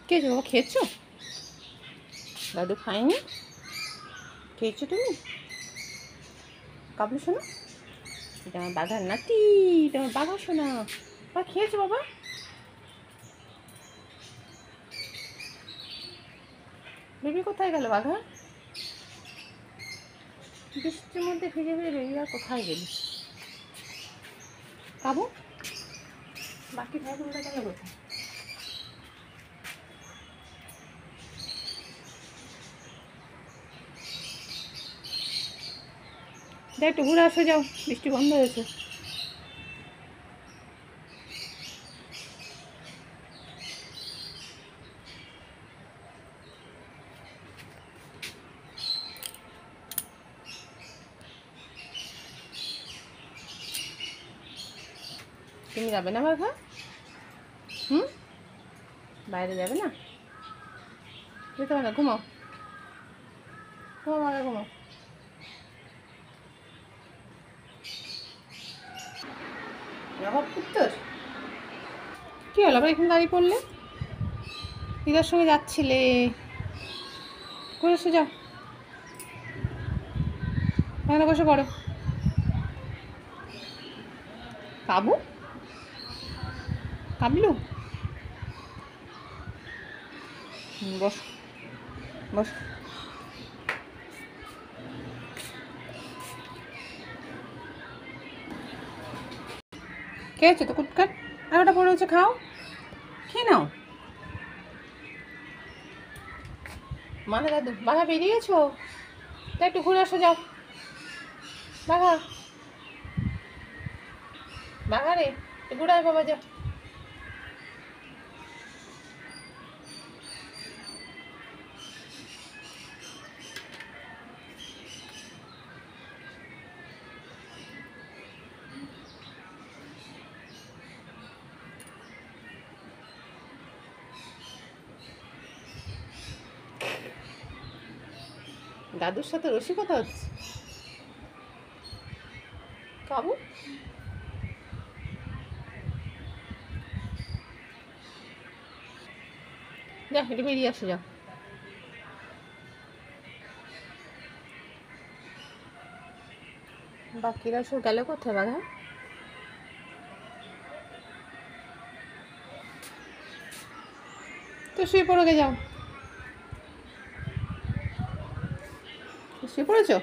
খেয়েছো বাবা, খেয়েছো? দাদু খায়নি? খেয়েছো তুমি? কাবলু শোনা, এটা আমার বাঘার নাতি, এটা আমার বাঘা শোনা। বা খেয়েছো বাবা? বেবি কোথায় গেল বাঘা? বৃষ্টির মধ্যে ভিজে ভিজে বেবি আর কোথায় গেলি? কাবু, বাকি ভাইগুলোটা গেল কোথায়? যাই একটু ঘুরে আসো, যাও, বৃষ্টি বন্ধ হয়েছে। তুমি যাবে না বাঘা? বাইরে যাবে না? যেতে হবে না, ঘুমাও, ঘুমাও বাঘা, ঘুমাও। নবাব উত্তর কী হলো আবার এখানে দাঁড়িয়ে পড়লে? দিদার সঙ্গে যাচ্ছিলে, ঘুরে এসে যাও, এখানে বসে পড়ো। কাবু, কাবলু, বস, বস। খেয়েছো তো কুটকাট, আর ওটা পড়ে হচ্ছে, খাও, খেয়ে নাও। মানে দাদু, বাঘা বেরিয়েছো? তাই একটু ঘুরে আসো, যাও বাঘা, বাঘা রে, একটু ঘুরে আয় বাবা, যাও। দাদুর সাথে রসিকতা হচ্ছে। কাবু, যা একটু বেরিয়ে আসো, যাও। বাকিরা সব গেল কোথায় বাঘা? তো শুয়ে পড়ো গে, যাও, শুয়ে পড়েছো?